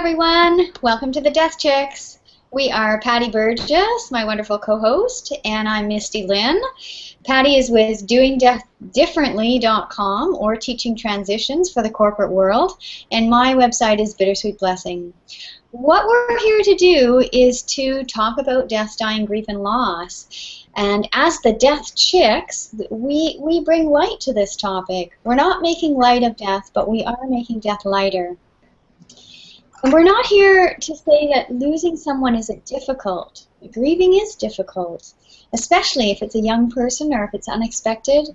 everyone. Welcome to the Death Chicks. We are Patty Burgess, my wonderful co-host, and I'm Misty Lynn. Patty is with doingdeathdifferently.com, or teaching transitions for the corporate world, and my website is Bittersweet Blessing. What we're here to do is to talk about death, dying, grief, and loss. And as the Death Chicks, we bring light to this topic. We're not making light of death, but we are making death lighter. And we're not here to say that losing someone isn't difficult. Grieving is difficult, especially if it's a young person or if it's unexpected.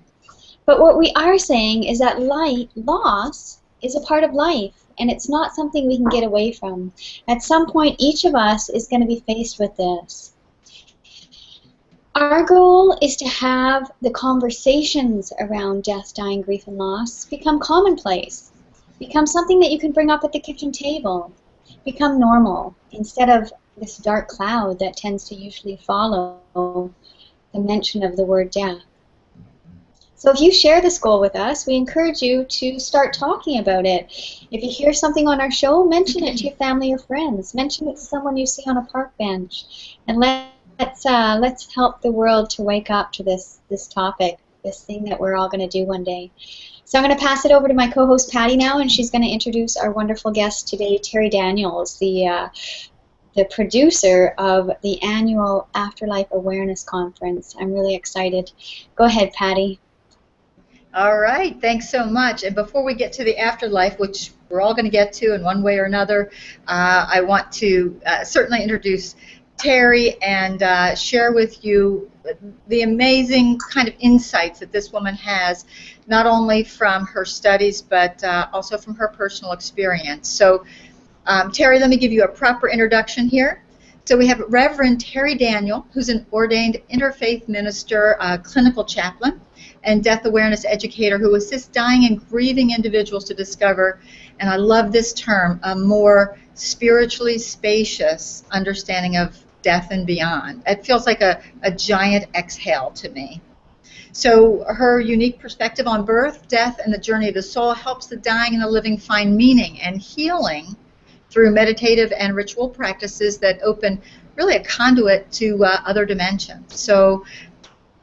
But what we are saying is that loss is a part of life, and it's not something we can get away from. At some point, each of us is going to be faced with this. Our goal is to have the conversations around death, dying, grief, and loss become commonplace. Become something that you can bring up at the kitchen table. Become normal instead of this dark cloud that tends to usually follow the mention of the word death. So if you share this goal with us, we encourage you to start talking about it. If you hear something on our show, mention it to your family or friends. Mention it to someone you see on a park bench. And let's help the world to wake up to this topic, this thing that we're all going to do one day. So I'm going to pass it over to my co-host Patty now, and she's going to introduce our wonderful guest today, Terri Daniel, the producer of the annual Afterlife Awareness Conference. I'm really excited. Go ahead, Patty. All right, thanks so much. And before we get to the afterlife, which we're all going to get to in one way or another, I want to certainly introduce Terri and share with you the amazing kind of insights that this woman has, not only from her studies, but also from her personal experience. So, Terri, let me give you a proper introduction here. So we have Reverend Terri Daniel, who's an ordained interfaith minister, clinical chaplain, and death awareness educator who assists dying and grieving individuals to discover, and I love this term, a more spiritually spacious understanding of death and beyond. It feels like a giant exhale to me. So her unique perspective on birth, death, and the journey of the soul helps the dying and the living find meaning and healing through meditative and ritual practices that open really a conduit to other dimensions. So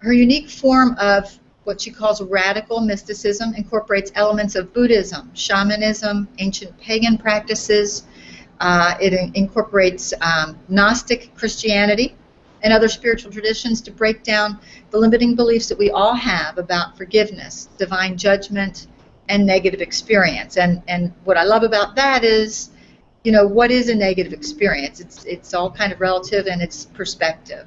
her unique form of what she calls radical mysticism incorporates elements of Buddhism, Shamanism, ancient pagan practices. It incorporates gnostic Christianity and other spiritual traditions to break down the limiting beliefs that we all have about forgiveness, divine judgment, and negative experience. And what I love about that is, you know, what is a negative experience? It's all kind of relative and it's perspective.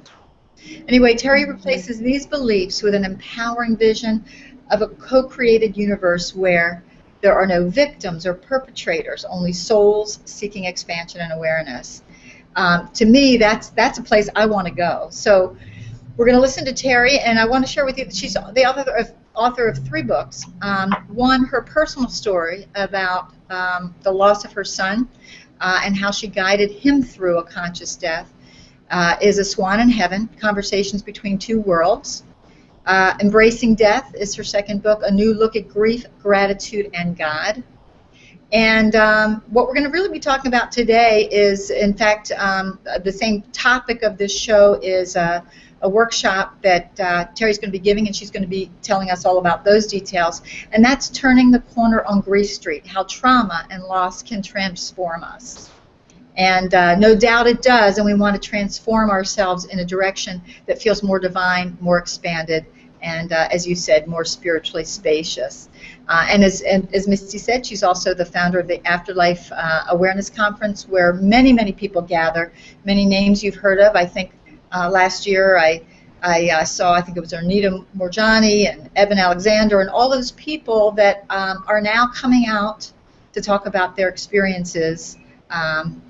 Anyway, Terri replaces these beliefs with an empowering vision of a co-created universe where there are no victims or perpetrators, only souls seeking expansion and awareness. To me, that's a place I want to go. So we're going to listen to Terri, and I want to share with you that she's the author of 3 books. One, her personal story about the loss of her son and how she guided him through a conscious death, is A Swan in Heaven, Conversations Between Two Worlds. Embracing Death is her second book, A New Look at Grief, Gratitude, and God. And what we're going to really be talking about today is, in fact, the same topic of this show is a workshop that Terri's going to be giving, and she's going to be telling us all about those details. And that's Turning the Corner on Grief Street, how trauma and loss can transform us. And no doubt it does, and we want to transform ourselves in a direction that feels more divine, more expanded, and as you said, more spiritually spacious. And as Misty said, she's also the founder of the Afterlife Awareness Conference, where many, many people gather, many names you've heard of. I think last year I saw, I think it was Arnita Morjani and Evan Alexander, and all those people that are now coming out to talk about their experiences,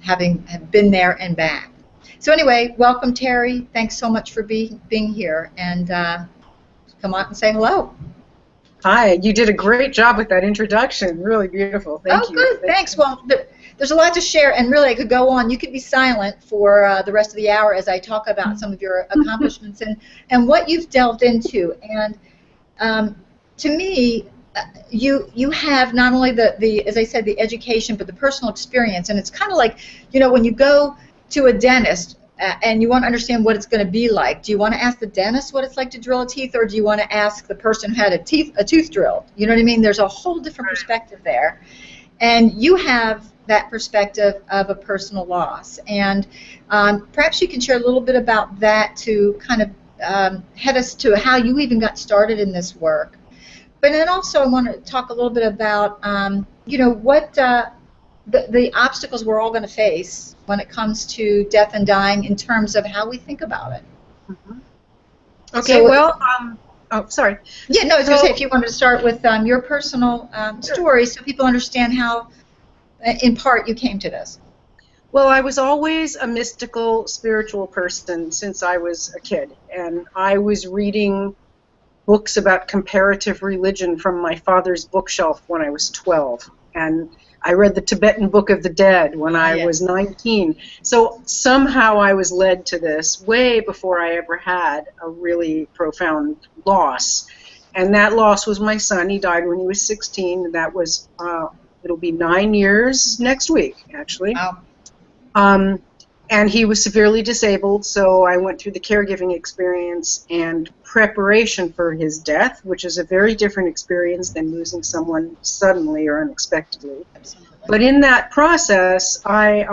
having been there and back. So anyway, welcome, Terri. Thanks so much for being here, and come on and say hello. Hi, you did a great job with that introduction. Really beautiful. Thank you. Oh, good. Thanks. Well, there's a lot to share, and really I could go on. You could be silent for the rest of the hour as I talk about some of your accomplishments and what you've delved into. And to me, you have not only the as I said, the education, but the personal experience. And it's kind of like, you know, when you go to a dentist and you want to understand what it's going to be like, do you want to ask the dentist what it's like to drill a teeth, or do you want to ask the person who had a tooth drilled? You know what I mean? There's a whole different perspective there. And you have that perspective of a personal loss. And perhaps you can share a little bit about that to kind of head us to how you even got started in this work. But then also I want to talk a little bit about, you know, what the obstacles we're all going to face when it comes to death and dying in terms of how we think about it. Mm-hmm. Okay, So, well, oh, sorry. Yeah, no, I was going to say, if you wanted to start with your personal story so people understand how, in part, you came to this. Well, I was always a mystical, spiritual person since I was a kid, and I was reading books about comparative religion from my father's bookshelf when I was 12, and I read the Tibetan Book of the Dead when I was 19. So somehow I was led to this way before I ever had a really profound loss, and that loss was my son. He died when he was 16, and that was, it'll be 9 years next week, actually. Wow. And he was severely disabled, so I went through the caregiving experience and preparation for his death, which is a very different experience than losing someone suddenly or unexpectedly. Absolutely. But in that process, I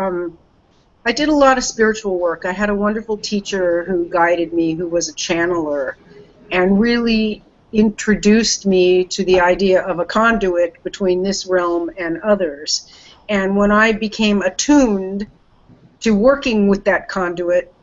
did a lot of spiritual work. I had a wonderful teacher who guided me, who was a channeler, and really introduced me to the idea of a conduit between this realm and others. And when I became attuned to working with that conduit,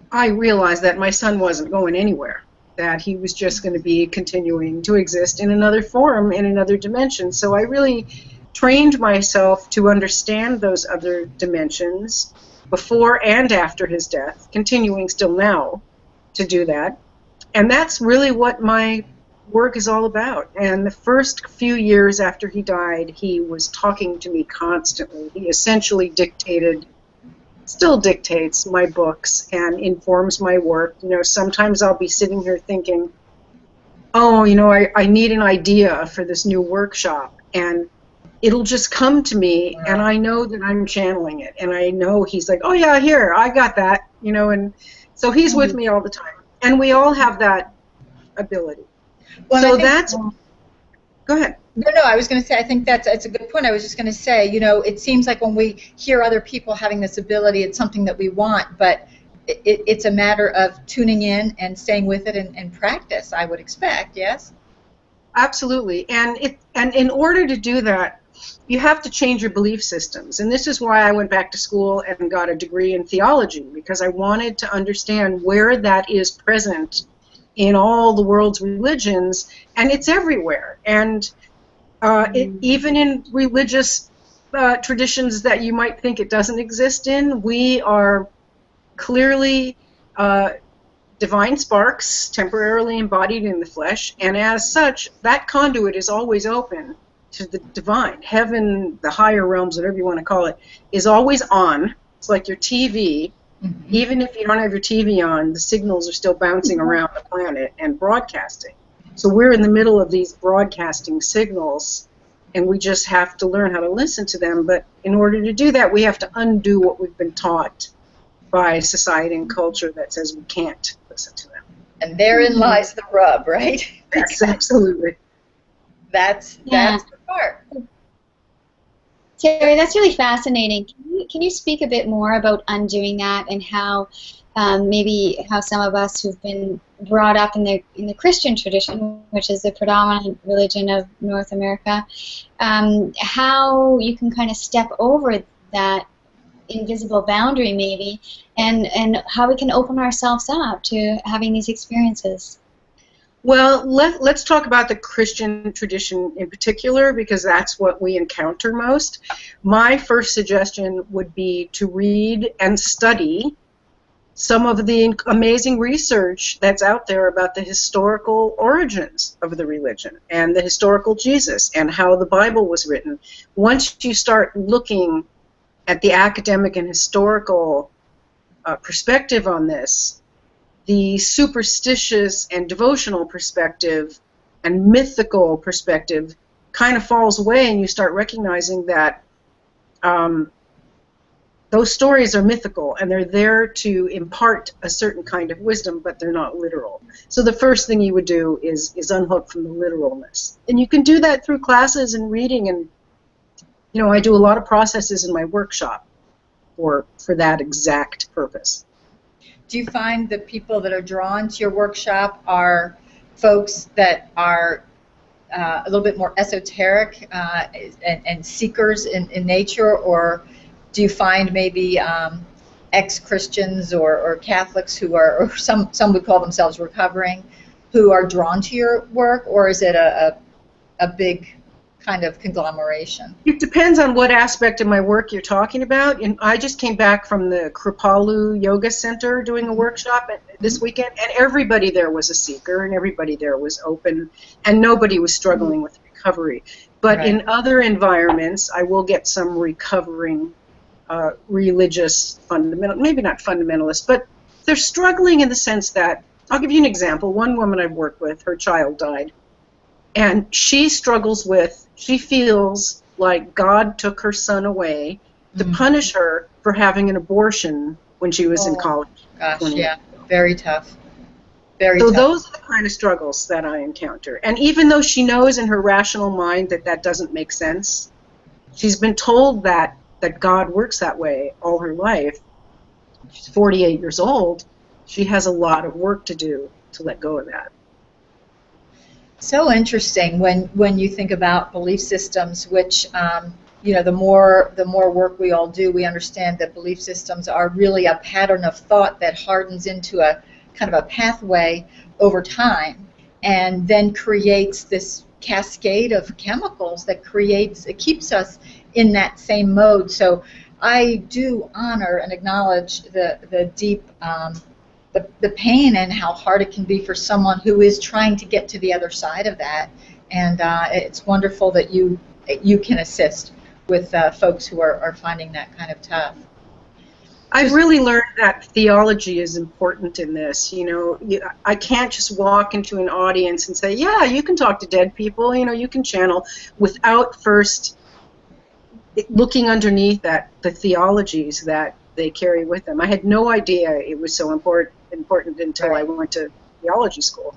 I realized that my son wasn't going anywhere, that he was just going to be continuing to exist in another form, in another dimension. So I really trained myself to understand those other dimensions before and after his death, continuing still now to do that. And that's really what my work is all about. And the first few years after he died, he was talking to me constantly. He essentially still dictates my books and informs my work. You know, sometimes I'll be sitting here thinking, oh, you know, I need an idea for this new workshop, and it'll just come to me, and I know that I'm channeling it, and I know he's like, oh yeah, here, I got that, you know, and so he's with me all the time, and we all have that ability. Well, so that's, go ahead. No, I was going to say, I think that's a good point. I was just going to say, you know, it seems like when we hear other people having this ability, it's something that we want, but it's a matter of tuning in and staying with it and practice, I would expect, yes? Absolutely. And in order to do that, you have to change your belief systems. And this is why I went back to school and got a degree in theology, because I wanted to understand where that is present in all the world's religions, and it's everywhere. And even in religious traditions that you might think it doesn't exist in, we are clearly divine sparks, temporarily embodied in the flesh, and as such, that conduit is always open to the divine. Heaven, the higher realms, whatever you want to call it, is always on. It's like your TV. Mm-hmm. Even if you don't have your TV on, the signals are still bouncing around the planet and broadcasting. So we're in the middle of these broadcasting signals, and we just have to learn how to listen to them. But in order to do that, we have to undo what we've been taught by society and culture that says we can't listen to them. And therein lies the rub, right? Yes, absolutely. That's the part. Terri, that's really fascinating. Can you speak a bit more about undoing that, and how maybe how some of us who've been brought up in the Christian tradition, which is the predominant religion of North America, how you can kind of step over that invisible boundary maybe, and how we can open ourselves up to having these experiences? Well, let's talk about the Christian tradition in particular, because that's what we encounter most. My first suggestion would be to read and study some of the amazing research that's out there about the historical origins of the religion and the historical Jesus and how the Bible was written. Once you start looking at the academic and historical perspective on this, the superstitious and devotional perspective and mythical perspective kind of falls away, and you start recognizing that those stories are mythical, and they're there to impart a certain kind of wisdom, but they're not literal. So the first thing you would do is unhook from the literalness. And you can do that through classes and reading, and I do a lot of processes in my workshop for that exact purpose. Do you find the people that are drawn to your workshop are folks that are a little bit more esoteric and seekers in nature, or do you find maybe ex-Christians or Catholics who are, or some would call themselves recovering, who are drawn to your work, or is it a big kind of conglomeration? It depends on what aspect of my work you're talking about. And I just came back from the Kripalu Yoga Center doing a workshop this weekend, and everybody there was a seeker, and everybody there was open, and nobody was struggling with recovery. But Right. in other environments, I will get some recovering religious fundamental, maybe not fundamentalist, but they're struggling in the sense that, I'll give you an example. One woman I've worked with, her child died, and she struggles with, she feels like God took her son away to punish her for having an abortion when she was in college. Gosh, yeah, very tough. Very So tough. those are the kind of struggles that I encounter. And even though she knows in her rational mind that that doesn't make sense, she's been told that God works that way all her life. She's 48 years old. She has a lot of work to do to let go of that. So interesting when you think about belief systems, which the more work we all do, we understand that belief systems are really a pattern of thought that hardens into a kind of a pathway over time, and then creates this cascade of chemicals that keeps us in that same mode. So I do honor and acknowledge the deep the pain and how hard it can be for someone who is trying to get to the other side of that. And it's wonderful that you can assist with folks who are finding that kind of tough. I've really learned that theology is important in this. I can't just walk into an audience and say, yeah, you can talk to dead people, you can channel, without first looking underneath the theologies that they carry with them. I had no idea it was so important until Right. I went to theology school.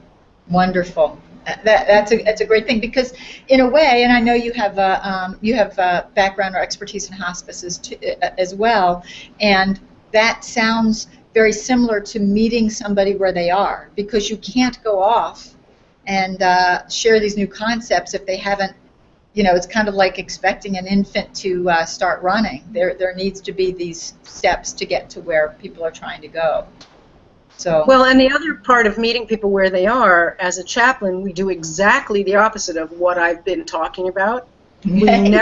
Wonderful. That's a great thing, because in a way, and I know you have a background or expertise in hospices as well, and that sounds very similar to meeting somebody where they are, because you can't go off and share these new concepts if they haven't. It's kind of like expecting an infant to start running. There needs to be these steps to get to where people are trying to go. So. Well, and the other part of meeting people where they are, as a chaplain, we do exactly the opposite of what I've been talking about. Okay.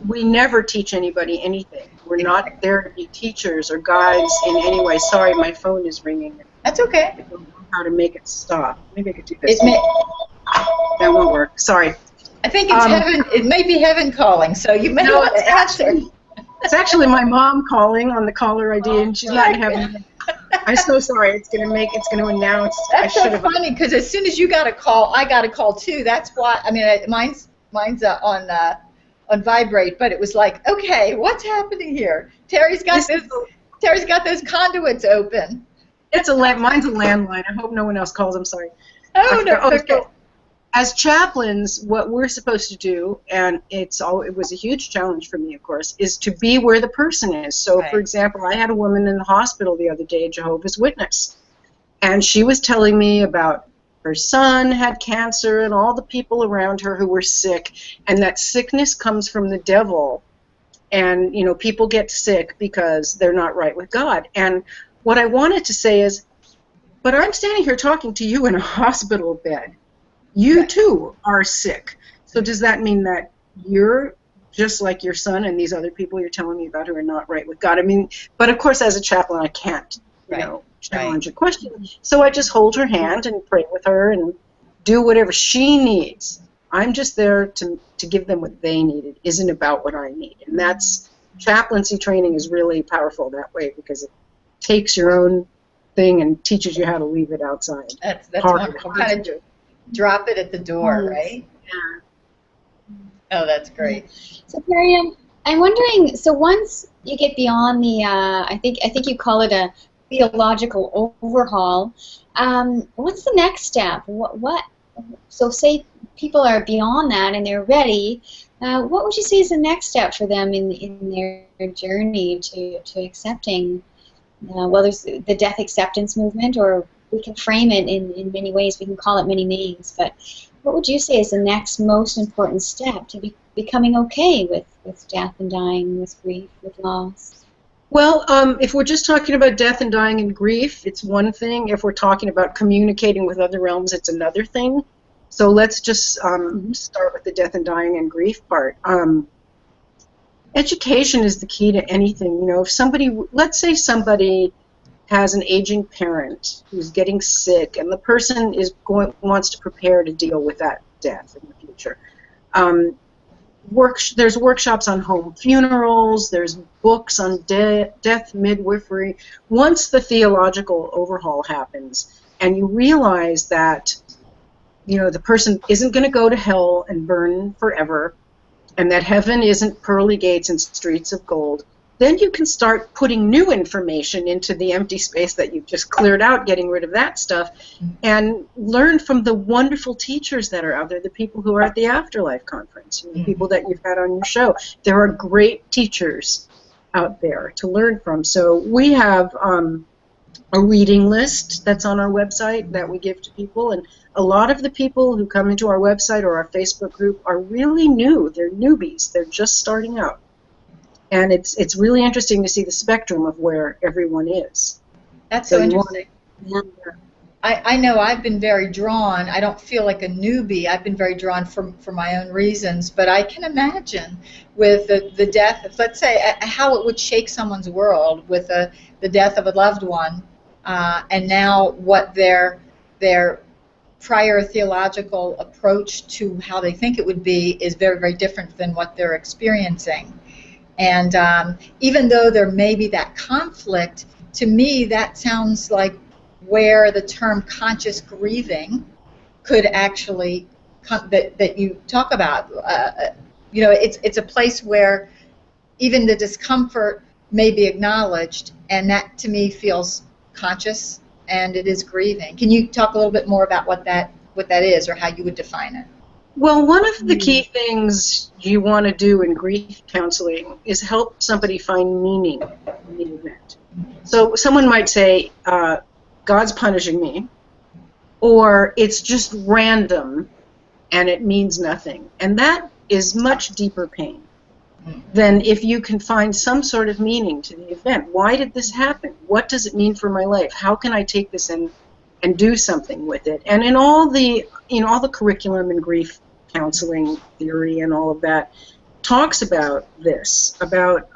We never teach anybody anything. We're not there to be teachers or guides in any way. Sorry, my phone is ringing. That's okay. I don't know how to make it stop. Maybe I could do this. That won't work. Sorry. I think it's heaven. It may be heaven calling, so you may want to answer. It's actually my mom calling on the caller ID, and she's not in heaven. I'm so sorry. It's going to announce. That's so funny, because as soon as you got a call, I got a call too. That's why. I mean, mine's on vibrate, but it was like, okay, what's happening here? Terry's got those conduits open. Mine's a landline. I hope no one else calls. I'm sorry. Oh no. Okay. As chaplains, what we're supposed to do, and it was a huge challenge for me, of course, is to be where the person is. So, Right. for example, I had a woman in the hospital the other day, a Jehovah's Witness, and she was telling me about her son had cancer and all the people around her who were sick, and that sickness comes from the devil, and, people get sick because they're not right with God. And what I wanted to say is, but I'm standing here talking to you in a hospital bed. You too are sick. So does that mean that you're just like your son and these other people you're telling me about who are not right with God? I mean, but of course, as a chaplain, I can't, challenge a question. So I just hold her hand and pray with her and do whatever she needs. I'm just there to give them what they need. It isn't about what I need. And that's, chaplaincy training is really powerful that way, because it takes your own thing and teaches you how to leave it outside. That's wonderful. drop it at the door, right? Yeah. Oh, that's great. So Terri, I'm wondering. So once you get beyond the, I think you call it a theological overhaul. What's the next step? What? So say people are beyond that and they're ready. What would you say is the next step for them in their journey to accepting? Well, there's the death acceptance movement, or we can frame it in many ways. We can call it many names. But what would you say is the next most important step to becoming okay with death and dying, with grief, with loss? Well, if we're just talking about death and dying and grief, it's one thing. If we're talking about communicating with other realms, it's another thing. So let's just start with the death and dying and grief part. Education is the key to anything. You know, if somebody, let's say somebody has an aging parent who's getting sick, and the person wants to prepare to deal with that death in the future. There's workshops on home funerals. There's books on death midwifery. Once the theological overhaul happens, and you realize that, you know, the person isn't going to go to hell and burn forever, and that heaven isn't pearly gates and streets of gold, then you can start putting new information into the empty space that you've just cleared out, getting rid of that stuff, and learn from the wonderful teachers that are out there, the people who are at the Afterlife Conference, you know, people that you've had on your show. There are great teachers out there to learn from. So we have a reading list that's on our website that we give to people, and a lot of the people who come into our website or our Facebook group are really new. They're newbies. They're just starting out. And it's really interesting to see the spectrum of where everyone is. That's so interesting. I know I've been very drawn. I don't feel like a newbie. I've been very drawn for my own reasons. But I can imagine with the death of, let's say, how it would shake someone's world with the death of a loved one, and now what their prior theological approach to how they think it would be is very, very different than what they're experiencing. And even though there may be that conflict, to me that sounds like where the term conscious grieving could actually that you talk about. You know, it's a place where even the discomfort may be acknowledged, and that to me feels conscious, and it is grieving. Can you talk a little bit more about what that is, or how you would define it? Well, one of the key things you want to do in grief counseling is help somebody find meaning in the event. So someone might say, God's punishing me, or it's just random and it means nothing. And that is much deeper pain than if you can find some sort of meaning to the event. Why did this happen? What does it mean for my life? How can I take this and do something with it? And in all the curriculum in grief counseling theory and all of that talks about this, about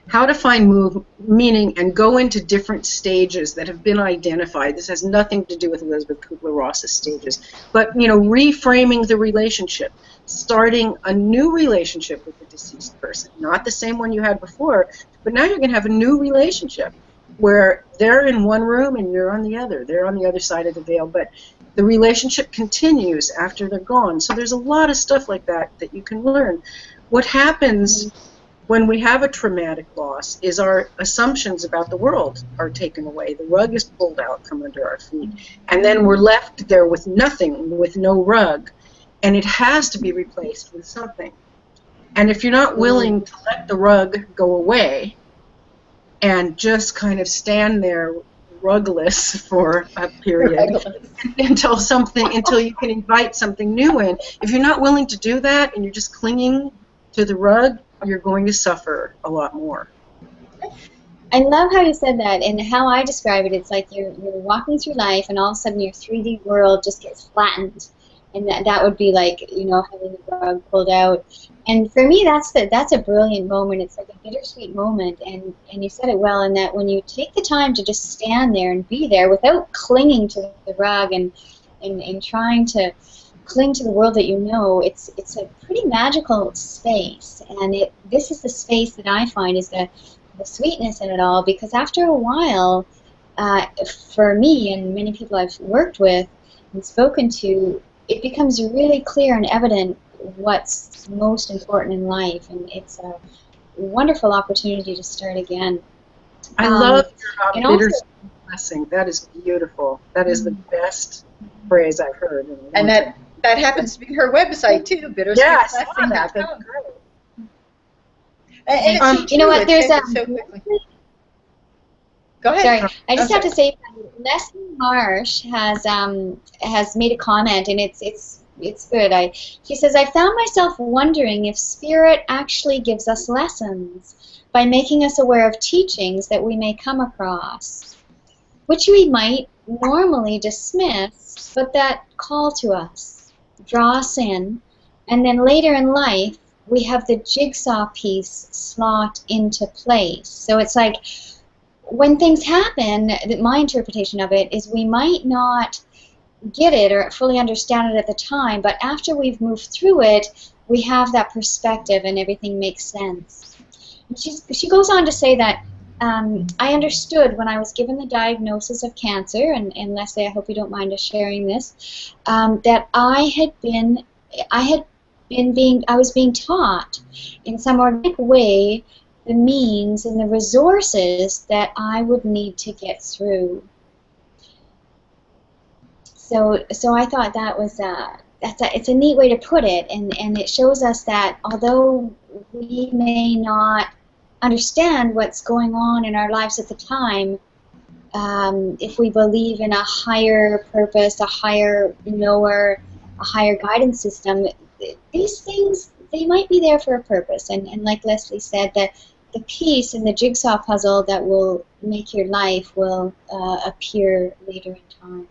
how to find meaning and go into different stages that have been identified. This has nothing to do with Elizabeth Kubler-Ross's stages, but, you know, reframing the relationship, starting a new relationship with the deceased person, not the same one you had before, but now you're going to have a new relationship where they're in one room and you're on the other. They're on the other side of the veil, but the relationship continues after they're gone. So there's a lot of stuff like that that you can learn. What happens when we have a traumatic loss is our assumptions about the world are taken away. The rug is pulled out from under our feet, and then we're left there with nothing, with no rug, and it has to be replaced with something. And if you're not willing to let the rug go away and just kind of stand there rugless for a period until you can invite something new in, if you're not willing to do that and you're just clinging to the rug, you're going to suffer a lot more. I love how you said that, and how I describe it, it's like you're walking through life and all of a sudden your 3D world just gets flattened, and that would be like, you know, having the rug pulled out. And for me, that's a brilliant moment. It's like a bittersweet moment, and you said it well, in that when you take the time to just stand there and be there without clinging to the rug and trying to cling to the world that you know, it's a pretty magical space. And this is the space that I find is the sweetness in it all, because after a while, for me and many people I've worked with, and spoken to, it becomes really clear and evident what's most important in life, and it's a wonderful opportunity to start again. I love and your also, bittersweet blessing. That is beautiful. That is the best phrase I've heard in a long And time. that happens to be her website too, Yeah, I saw that. That's bittersweetblessing.com. great. And it's so you know true, what? it There's changes so quickly. Go ahead. Sorry, I just have to say, Leslie Marsh has made a comment, and it's good. She says, I found myself wondering if Spirit actually gives us lessons by making us aware of teachings that we may come across, which we might normally dismiss, but that call to us, draw us in, and then later in life we have the jigsaw piece slot into place. So it's like, when things happen, my interpretation of it is we might not get it or fully understand it at the time, but after we've moved through it, we have that perspective and everything makes sense. And she goes on to say that I understood when I was given the diagnosis of cancer, and Leslie, I hope you don't mind us sharing this, that I was being taught in some organic way the means and the resources that I would need to get through. So I thought that was it's a neat way to put it, and it shows us that although we may not understand what's going on in our lives at the time, if we believe in a higher purpose, a higher knower, a higher guidance system, these things, they might be there for a purpose. And like Leslie said, that the piece in the jigsaw puzzle that will make your life will appear later in time.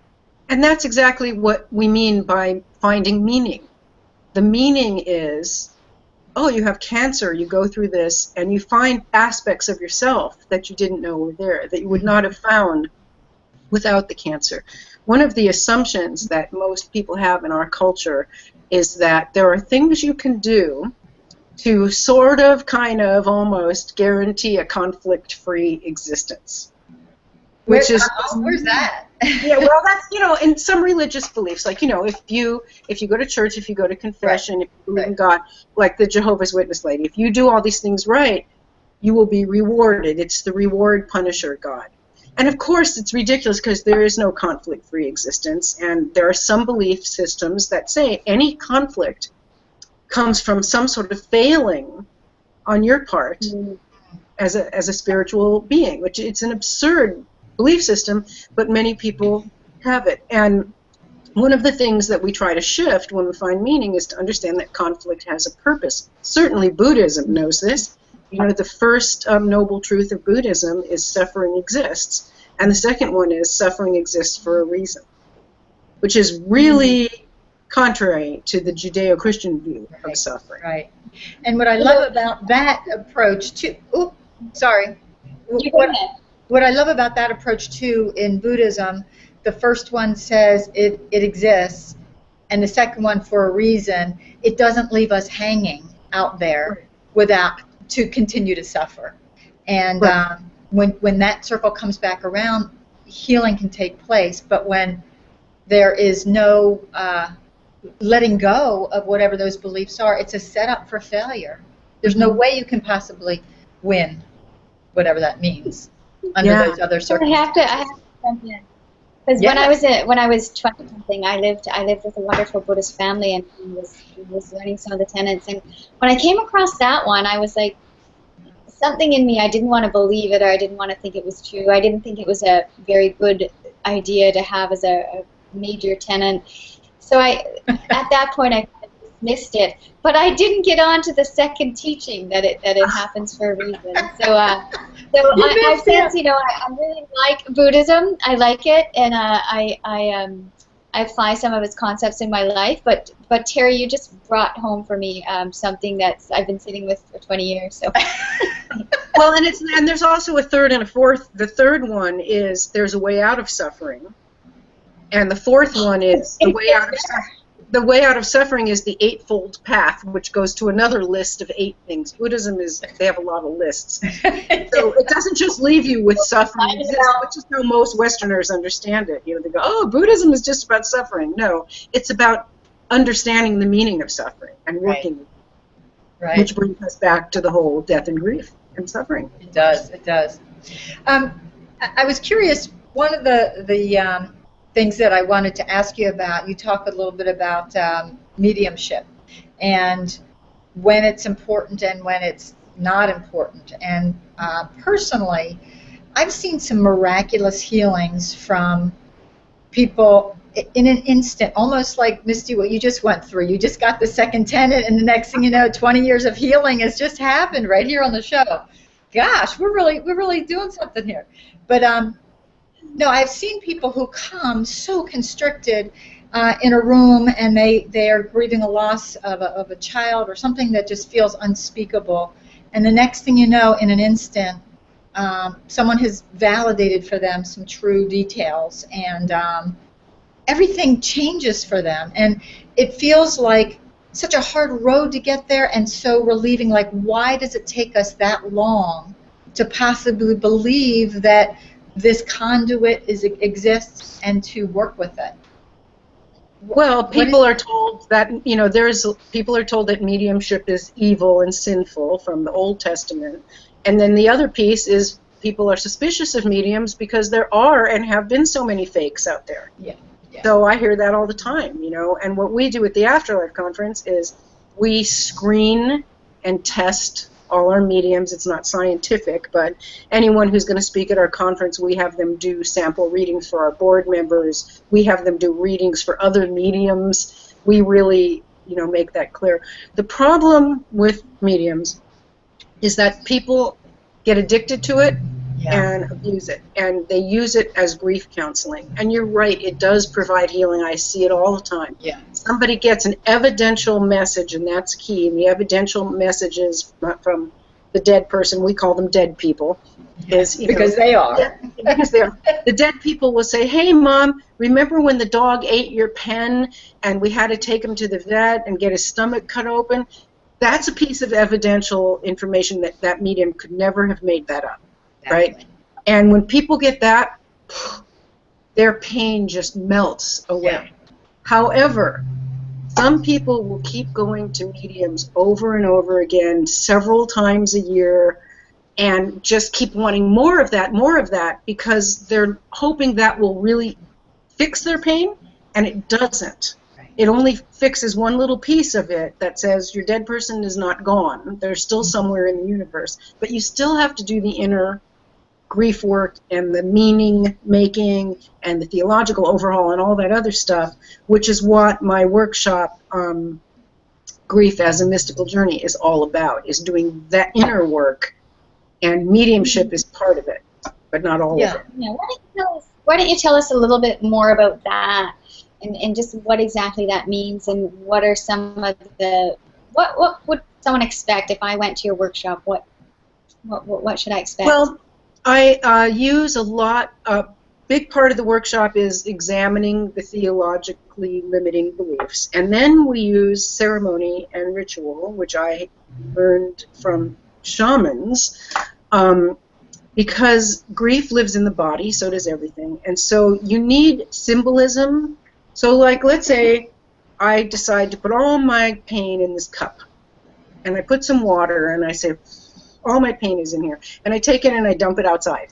And that's exactly what we mean by finding meaning. The meaning is, oh, you have cancer, you go through this, and you find aspects of yourself that you didn't know were there, that you would not have found without the cancer. One of the assumptions that most people have in our culture is that there are things you can do to sort of, kind of, almost guarantee a conflict-free existence. Which is where's that? Yeah, well, that's, in some religious beliefs, like, if you go to church, if you go to confession, if you believe in God, like the Jehovah's Witness lady, if you do all these things right, you will be rewarded. It's the reward punisher God. And of course, it's ridiculous because there is no conflict-free existence, and there are some belief systems that say any conflict comes from some sort of failing on your part as a spiritual being, which it's an absurd belief system, but many people have it. And one of the things that we try to shift when we find meaning is to understand that conflict has a purpose. Certainly Buddhism knows this. The first noble truth of Buddhism is suffering exists, and the second one is suffering exists for a reason, which is really contrary to the Judeo-Christian view of suffering. Right. And what I love about that approach too, what I love about that approach too in Buddhism, the first one says it exists, and the second one for a reason. It doesn't leave us hanging out there to continue to suffer. And when that circle comes back around, healing can take place. But when there is no letting go of whatever those beliefs are, it's a setup for failure. There's no way you can possibly win, whatever that means, under those other circumstances. I have to jump in. Because when I was 20 something, I lived with a wonderful Buddhist family and was learning some of the tenets. And when I came across that one, I was like, something in me, I didn't want to believe it, or I didn't want to think it was true. I didn't think it was a very good idea to have as a major tenet. So at that point, I dismissed it. But I didn't get on to the second teaching that it happens for a reason. So I sense, I really like Buddhism. I like it, and I apply some of its concepts in my life. But Terry, you just brought home for me something that I've been sitting with for 20 years. So. Well, and there's also a third and a fourth. The third one is there's a way out of suffering, and the fourth one is the way out of suffering. the way out of suffering is the eightfold path, which goes to another list of 8 things. Buddhism is, they have a lot of lists. So it doesn't just leave you with suffering exists, which is how most Westerners understand it. You know, they go, oh, Buddhism is just about suffering. No, it's about understanding the meaning of suffering and working, right. Which brings us back to the whole death and grief and suffering. It does, it does. I was curious, one of the things that I wanted to ask you about, you talk a little bit about mediumship and when it's important and when it's not important. And personally, I've seen some miraculous healings from people in an instant, almost like, Misty, what you just went through. You just got the second tenant, and the next thing you know, 20 years of healing has just happened right here on the show. Gosh, we're really doing something here. But no, I've seen people who come so constricted in a room, and they are grieving a loss of a child or something that just feels unspeakable. And the next thing you know, in an instant, someone has validated for them some true details, and everything changes for them. And it feels like such a hard road to get there, and so relieving. Like, why does it take us that long to possibly believe that this conduit exists and to work with it? Well, people are told that, you know, people are told that mediumship is evil and sinful from the Old Testament. And then the other piece is people are suspicious of mediums because there are and have been so many fakes out there. Yeah. So I hear that all the time, you know. And what we do at the Afterlife Conference is we screen and test all our mediums. It's not scientific, but anyone who's going to speak at our conference, we have them do sample readings for our board members. We have them do readings for other mediums. We really, you know, make that clear. The problem with mediums is that people get addicted to it and abuse it, and they use it as grief counseling. And you're right, it does provide healing. I see it all the time. Yeah. Somebody gets an evidential message, and that's key. And the evidential messages from the dead person, we call them dead people, is because they are. Because they are. The dead people will say, "Hey, Mom, remember when the dog ate your pen, and we had to take him to the vet and get his stomach cut open?" That's a piece of evidential information that medium could never have made that up. Right? And when people get that, their pain just melts away. Yeah. However, some people will keep going to mediums over and over again, several times a year, and just keep wanting more of that, because they're hoping that will really fix their pain, and it doesn't. It only fixes one little piece of it that says your dead person is not gone. They're still somewhere in the universe. But you still have to do the inner grief work and the meaning making and the theological overhaul and all that other stuff, which is what my workshop, Grief as a Mystical Journey, is all about, is doing that inner work, and mediumship is part of it, but not all of it. Yeah. Why don't you tell us a little bit more about that, and just what exactly that means, and what are some of the, what would someone expect if I went to your workshop? What should I expect? Well, I use a lot. A big part of the workshop is examining the theologically limiting beliefs, and then we use ceremony and ritual, which I learned from shamans, because grief lives in the body, so does everything, and so you need symbolism. So, like, let's say I decide to put all my pain in this cup, and I put some water, and I say, all my pain is in here, and I take it and I dump it outside.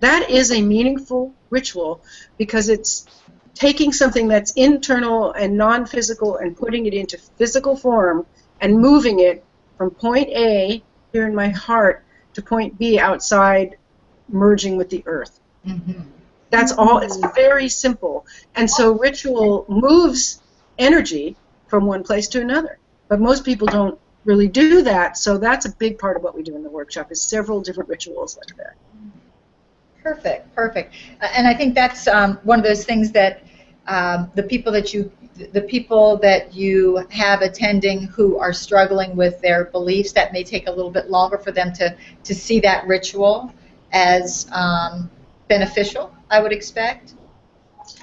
That is a meaningful ritual, because it's taking something that's internal and non-physical and putting it into physical form and moving it from point A here in my heart to point B outside, merging with the earth. Mm-hmm. That's all. It's very simple. And so ritual moves energy from one place to another, but most people don't really do that, so that's a big part of what we do in the workshop, is several different rituals like that. Perfect, perfect. And I think that's one of those things that the people that you have attending who are struggling with their beliefs, that may take a little bit longer for them to see that ritual as beneficial, I would expect.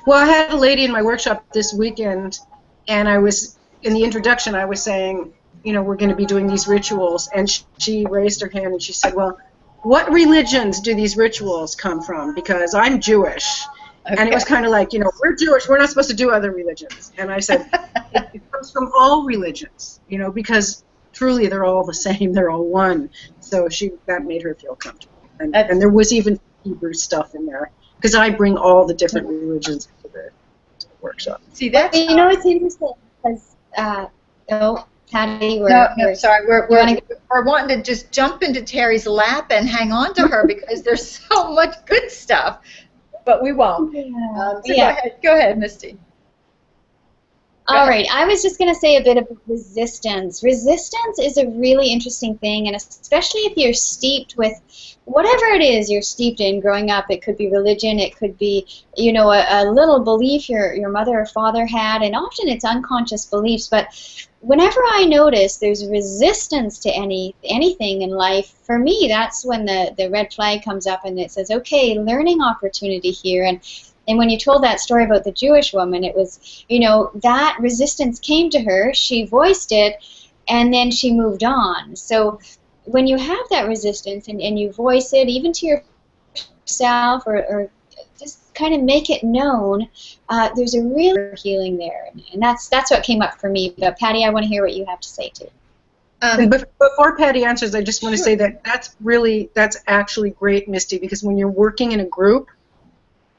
Well, I had a lady in my workshop this weekend And I was, in the introduction, I was saying, we're going to be doing these rituals. And she raised her hand and she said, well, what religions do these rituals come from? Because I'm Jewish. Okay. And it was kind of like, we're Jewish, we're not supposed to do other religions. And I said, it comes from all religions, because truly they're all the same, they're all one. So that made her feel comfortable. And there was even Hebrew stuff in there, because I bring all the different religions to the workshop. See, that's it's interesting because Patty, we're wanting to just jump into Terri's lap and hang on to her because there's so much good stuff, but we won't. Yeah. Go ahead, Misty. All right, I was just going to say a bit of resistance. Resistance is a really interesting thing, and especially if you're steeped with whatever it is you're steeped in growing up. It could be religion, it could be, a little belief your mother or father had, and often it's unconscious beliefs. But whenever I notice there's resistance to anything in life, for me, that's when the red flag comes up and it says, okay, learning opportunity here. And when you told that story about the Jewish woman, it was, that resistance came to her, she voiced it, and then she moved on. So when you have that resistance and you voice it, even to yourself or just kind of make it known, there's a real healing there. And that's what came up for me. But Patty, I want to hear what you have to say too. Before Patty answers, I just want to say that that's actually great, Misty, because when you're working in a group,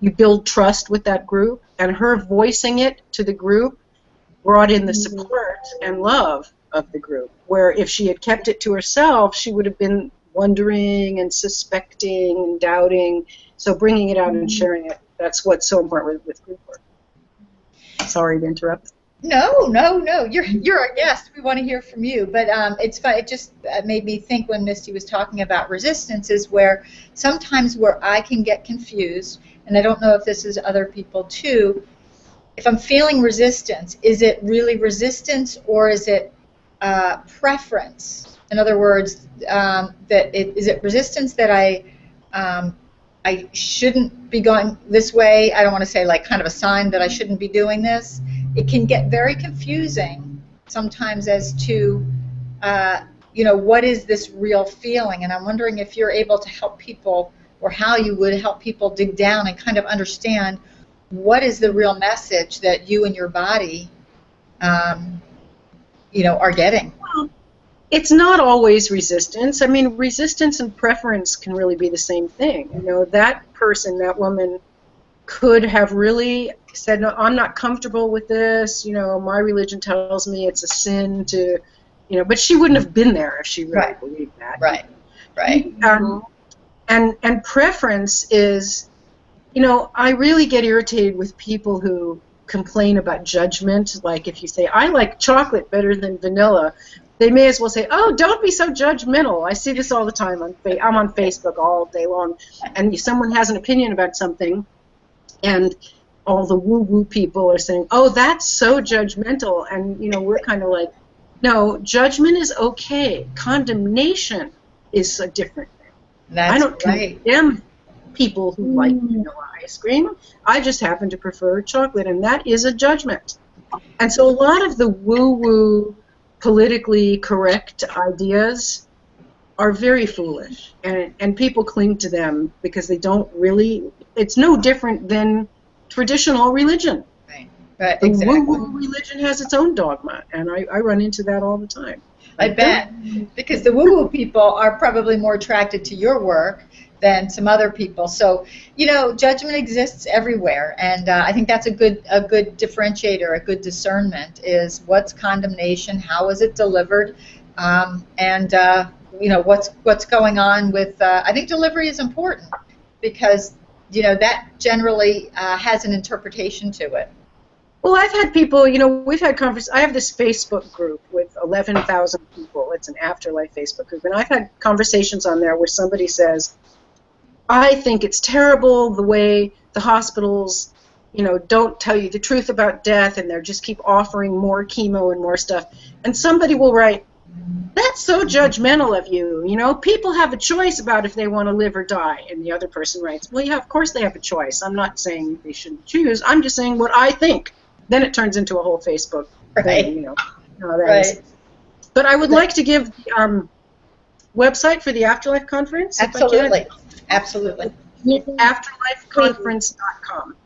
you build trust with that group, and her voicing it to the group brought in the support and love of the group, where if she had kept it to herself, she would have been wondering and suspecting and doubting. So bringing it out and sharing it, that's what's so important with group work. Sorry to interrupt. No. You're our guest. We want to hear from you. But it's fun. It just made me think when Misty was talking about resistance is where sometimes where I can get confused, and I don't know if this is other people too, if I'm feeling resistance, is it really resistance or is it preference? In other words, is it resistance that I shouldn't be going this way? I don't want to say like kind of a sign that I shouldn't be doing this. It can get very confusing sometimes as to, what is this real feeling? And I'm wondering if you're able to help people or how you would help people dig down and kind of understand what is the real message that you and your body, are getting. Well, it's not always resistance. I mean, resistance and preference can really be the same thing. That person, that woman, could have really said, no, I'm not comfortable with this, my religion tells me it's a sin to, but she wouldn't have been there if she really believed that. Right. And preference is, I really get irritated with people who complain about judgment. Like if you say, I like chocolate better than vanilla, they may as well say, oh, don't be so judgmental. I see this all the time. I'm on Facebook all day long, and someone has an opinion about something, and all the woo-woo people are saying, oh, that's so judgmental. And, we're kind of like, no, judgment is okay. Condemnation is a different thing. I don't condemn people who like vanilla ice cream. I just happen to prefer chocolate, and that is a judgment. And so a lot of the woo-woo, politically correct ideas are very foolish, and people cling to them because they don't really, it's no different than traditional religion. Right, the exactly. woo-woo religion has its own dogma, and I run into that all the time. I bet, because the woo-woo people are probably more attracted to your work than some other people. So, judgment exists everywhere, and I think that's a good differentiator, a good discernment is what's condemnation, how is it delivered, and what's going on with. I think delivery is important because that generally has an interpretation to it. Well, I've had people, we've had conversations. I have this Facebook group with 11,000 people. It's an Afterlife Facebook group. And I've had conversations on there where somebody says, I think it's terrible the way the hospitals, don't tell you the truth about death, and they just keep offering more chemo and more stuff. And somebody will write, that's so judgmental of you. People have a choice about if they want to live or die. And the other person writes, well, yeah, of course they have a choice. I'm not saying they shouldn't choose. I'm just saying what I think. then it turns into a whole Facebook Right. thing, you know. That Right. is. But I would like to give the website for the Afterlife Conference, if I Absolutely. can. Absolutely. Afterlifeconference.com.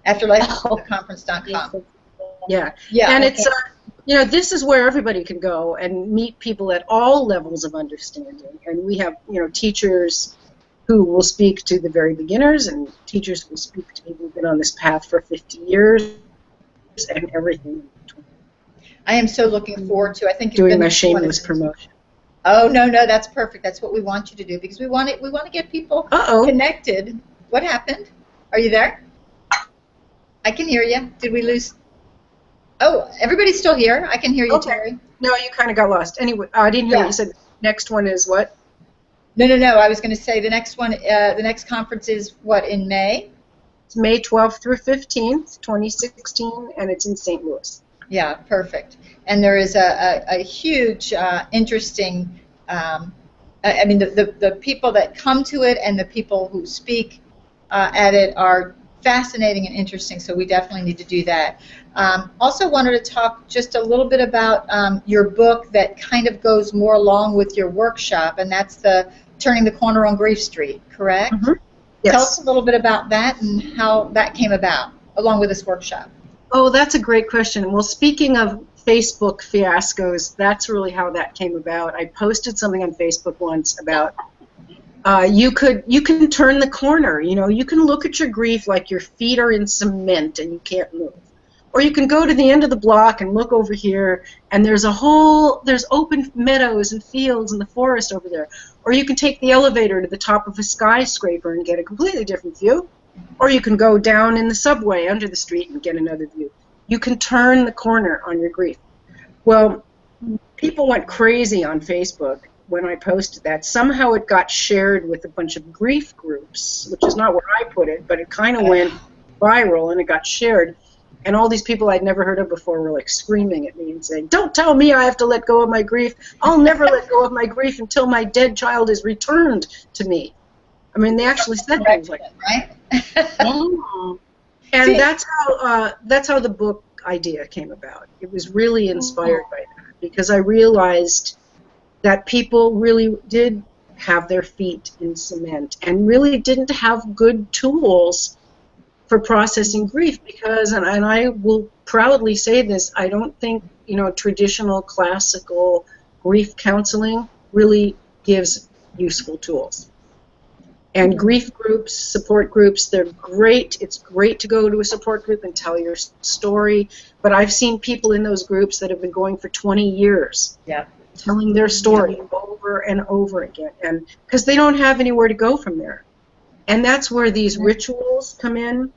Afterlifeconference.com. Yeah. Yeah. And it's, you know, this is where everybody can go and meet people at all levels of understanding. And we have, you know, teachers who will speak to the very beginners, and teachers who will speak to people who've been on this path for 50 years, and everything in between. I am so looking forward to. I think doing my shameless promotion. Oh no, that's perfect. That's what we want you to do, because we want to get people connected. What happened? Are you there? I can hear you. Did we lose? Oh, everybody's still here. I can hear you, Terry. No, you kind of got lost. Anyway, I didn't hear what you said. Next one is what? No. I was going to say the next one. The next conference is what, in May? It's May 12th through 15th, 2016, and it's in St. Louis. Yeah, perfect. And there is a huge, interesting. I mean, the people that come to it and the people who speak at it are fascinating and interesting. So we definitely need to do that. Also wanted to talk just a little bit about your book that kind of goes more along with your workshop, and that's the Turning the Corner on Grief Street, correct? Mm-hmm. Yes. Tell us a little bit about that and how that came about, along with this workshop. Oh, that's a great question. Well, speaking of Facebook fiascos, that's really how that came about. I posted something on Facebook once about you can turn the corner. You know, you can look at your grief like your feet are in cement and you can't move. Or you can go to the end of the block and look over here, and there's open meadows and fields and the forest over there. Or you can take the elevator to the top of a skyscraper and get a completely different view. Or you can go down in the subway under the street and get another view. You can turn the corner on your grief. Well, people went crazy on Facebook when I posted that. Somehow it got shared with a bunch of grief groups, which is not where I put it, but it kind of went viral and it got shared. And all these people I'd never heard of before were like screaming at me and saying, "Don't tell me I have to let go of my grief. I'll never let go of my grief until my dead child is returned to me." I mean, they actually said things like that. Right? And that's how the book idea came about. It was really inspired by that, because I realized that people really did have their feet in cement and really didn't have good tools for processing grief, because, and I will proudly say this, I don't think, you know, traditional classical grief counseling really gives useful tools. And grief groups, support groups, they're great. It's great to go to a support group and tell your story, but I've seen people in those groups that have been going for 20 years telling their story over and over again, and because they don't have anywhere to go from there. And that's where these rituals come in,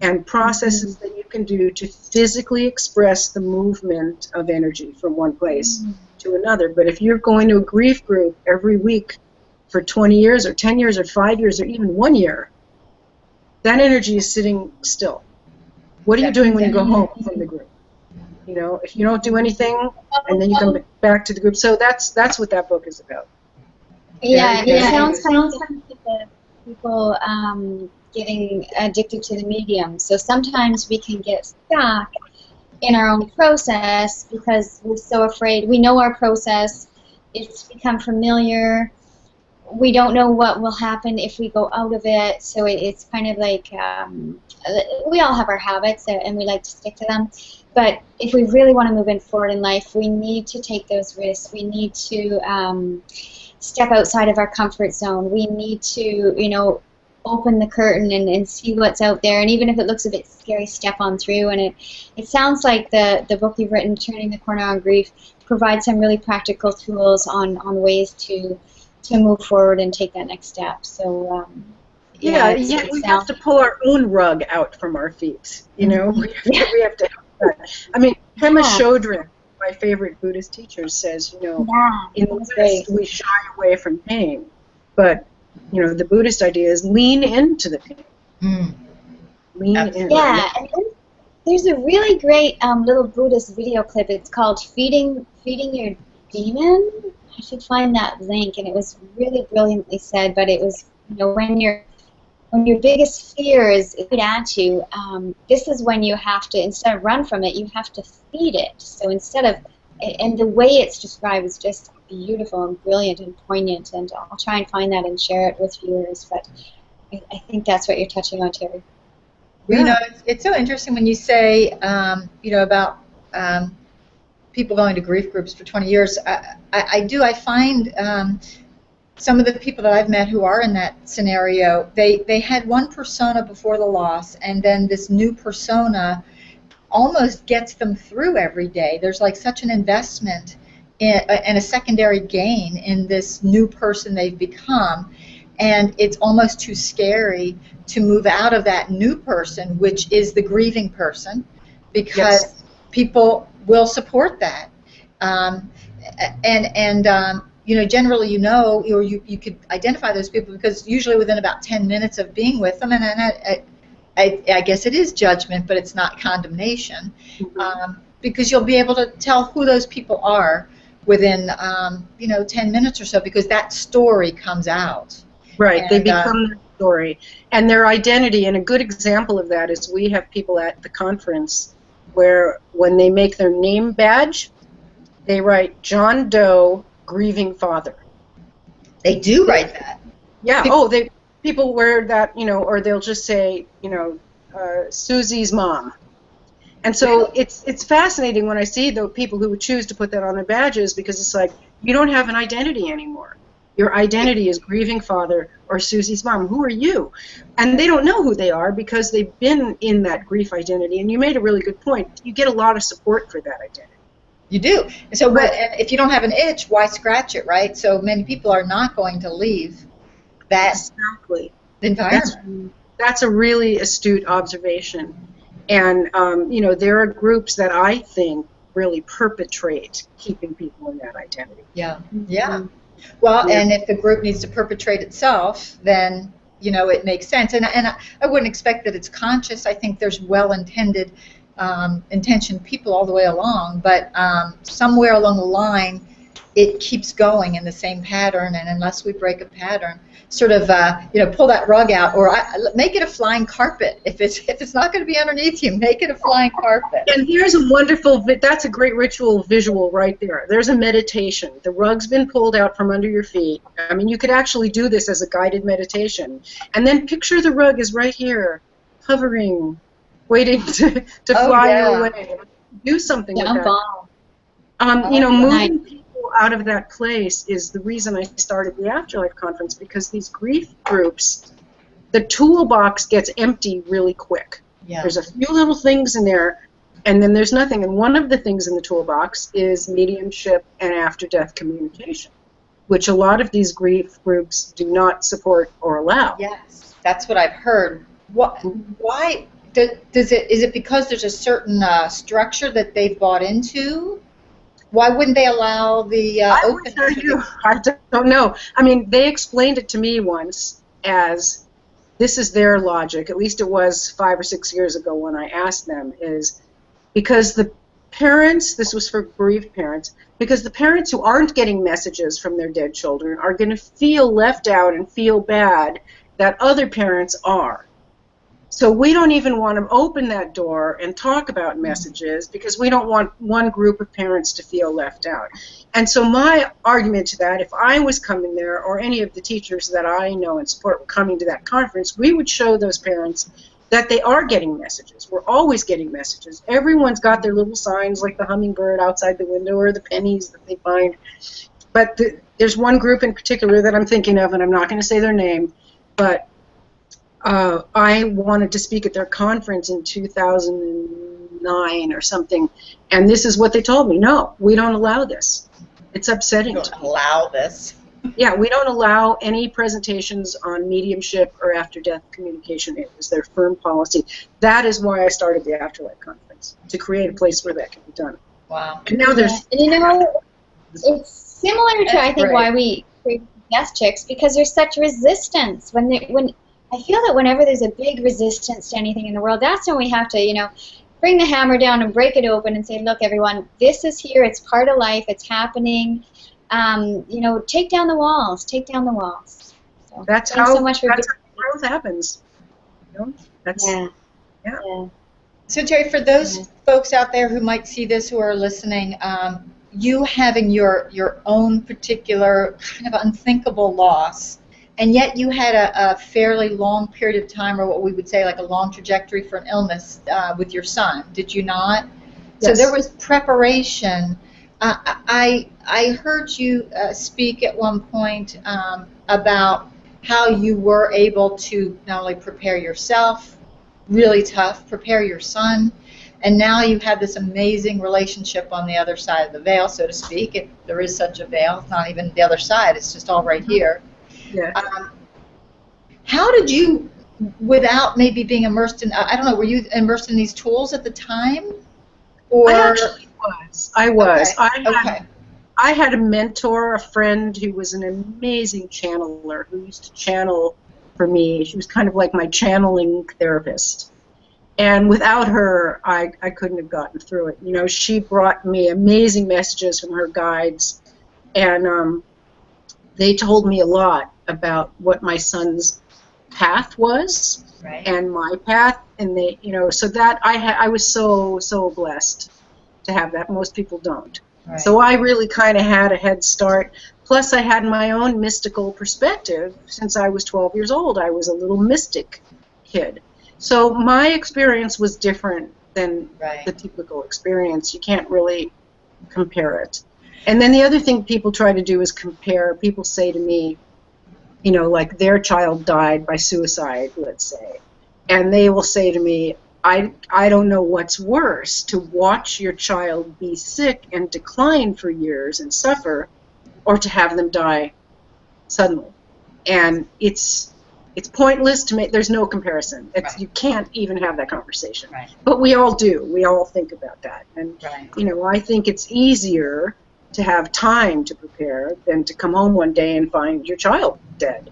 and processes that you can do to physically express the movement of energy from one place to another. But if you're going to a grief group every week for 20 years or 10 years or 5 years or even 1 year, that energy is sitting still. What are you doing when you go home from the group? You know, if you don't do anything and then you come back to the group. So that's what that book is about. Yeah, it sounds like people getting addicted to the medium. So sometimes we can get stuck in our own process because we're so afraid. We know our process. It's become familiar. We don't know what will happen if we go out of it. So it's kind of like we all have our habits and we like to stick to them. But if we really want to move forward in life, we need to take those risks. We need to step outside of our comfort zone. We need to, you know, open the curtain and see what's out there, and even if it looks a bit scary, step on through. And it sounds like the book you've written, Turning the Corner on Grief, provides some really practical tools on ways to move forward and take that next step. So we have to pull our own rug out from our feet, you know. We have to help that. I mean, Pema Chodron, my favorite Buddhist teacher, says, you know, in the West we shy away from pain, but you know, the Buddhist idea is lean into the pain. Lean in. Yeah, and there's a really great little Buddhist video clip. It's called Feeding Your Demon. I should find that link, and it was really brilliantly said. But it was, you know, when when your biggest fear is at you, this is when you have to, instead of run from it, you have to feed it. So instead of, and the way it's described is just beautiful and brilliant and poignant, and I'll try and find that and share it with viewers, but I think that's what you're touching on, Terri. Well, you know, it's so interesting when you say, you know, about people going to grief groups for 20 years. I find some of the people that I've met who are in that scenario, they had one persona before the loss, and then this new persona almost gets them through every day. There's like such an investment and a secondary gain in this new person they've become, and it's almost too scary to move out of that new person, which is the grieving person, because people will support that. You know, generally, you know, or you could identify those people because usually within about 10 minutes of being with them, and I guess it is judgment, but it's not condemnation, because you'll be able to tell who those people are within, you know, 10 minutes or so, because that story comes out. Right, and, they become their story and their identity, and a good example of that is we have people at the conference where when they make their name badge, they write John Doe, grieving father. They do write that. Yeah, people wear that, you know, or they'll just say, you know, Susie's mom. And so it's fascinating when I see the people who would choose to put that on their badges, because it's like, you don't have an identity anymore. Your identity is grieving father or Susie's mom. Who are you? And they don't know who they are because they've been in that grief identity. And you made a really good point. You get a lot of support for that identity. You do. And so if you don't have an itch, why scratch it, right? So many people are not going to leave that environment. That's a really astute observation. And, you know, there are groups that I think really perpetrate keeping people in that identity. Yeah, yeah. Well, and if the group needs to perpetrate itself, then, you know, it makes sense. And I wouldn't expect that it's conscious. I think there's well-intended, intentioned people all the way along, but somewhere along the line, it keeps going in the same pattern, and unless we break a pattern, sort of, you know, pull that rug out, or make it a flying carpet. If it's not going to be underneath you, make it a flying carpet. And here's a wonderful, that's a great ritual visual right there. There's a meditation. The rug's been pulled out from under your feet. I mean, you could actually do this as a guided meditation. And then picture the rug is right here, hovering, waiting to fly away. Do something with that. You know, moving people out of that place is the reason I started the Afterlife Conference, because these grief groups, the toolbox gets empty really quick. Yeah. There's a few little things in there, and then there's nothing. And one of the things in the toolbox is mediumship and after-death communication, which a lot of these grief groups do not support or allow. Yes, that's what I've heard. Why? Is it because there's a certain structure that they've bought into? Why wouldn't they allow the open? I don't know. I mean, they explained it to me once as, this is their logic, at least it was 5 or 6 years ago when I asked them, is because the parents, this was for bereaved parents, because the parents who aren't getting messages from their dead children are going to feel left out and feel bad that other parents are. So we don't even want to open that door and talk about messages because we don't want one group of parents to feel left out. And so my argument to that, if I was coming there or any of the teachers that I know and support were coming to that conference, we would show those parents that they are getting messages. We're always getting messages. Everyone's got their little signs like the hummingbird outside the window or the pennies that they find. But there's one group in particular that I'm thinking of, and I'm not going to say their name, but I wanted to speak at their conference in 2009 or something, and this is what they told me. No, we don't allow this. It's upsetting. We don't allow this. Yeah, we don't allow any presentations on mediumship or after-death communication. It was their firm policy. That is why I started the Afterlife Conference, to create a place where that can be done. Wow. And now there's... And you know, it's similar to, I think, why we create Death Chicks, because there's such resistance. When I feel that whenever there's a big resistance to anything in the world, that's when we have to, you know, bring the hammer down and break it open and say, look, everyone, this is here. It's part of life. It's happening. You know, take down the walls. Take down the walls. So, that's thanks so much for being growth happens. You know, that's Yeah. So Terri, for those folks out there who might see this, who are listening, you having your own particular kind of unthinkable loss, and yet you had a fairly long period of time, or what we would say like a long trajectory for an illness with your son, did you not? Yes. So there was preparation. I heard you speak at one point about how you were able to not only prepare yourself, really tough, prepare your son, and now you have this amazing relationship on the other side of the veil, so to speak, if there is such a veil. It's not even the other side, it's just all right here. Yeah. How did you, without maybe being immersed in, I don't know, were you immersed in these tools at the time? Or? I actually was. I was. Okay. I had a mentor, a friend who was an amazing channeler who used to channel for me. She was kind of like my channeling therapist. And without her, I couldn't have gotten through it. You know, she brought me amazing messages from her guides, and they told me a lot about what my son's path was, Right. and my path, and they, you know, so that I was so blessed to have that. Most people don't. Right. So I really kind of had a head start. Plus, I had my own mystical perspective. Since I was 12 years old, I was a little mystic kid. So my experience was different than Right. the typical experience. You can't really compare it. And then the other thing people try to do is compare. People say to me, you know, like their child died by suicide, let's say. And they will say to me, I don't know what's worse, to watch your child be sick and decline for years and suffer, or to have them die suddenly. And it's pointless to make. There's no comparison. Right. You can't even have that conversation. Right. But we all do. We all think about that. And Right. you know, I think it's easier to have time to prepare than to come home one day and find your child dead.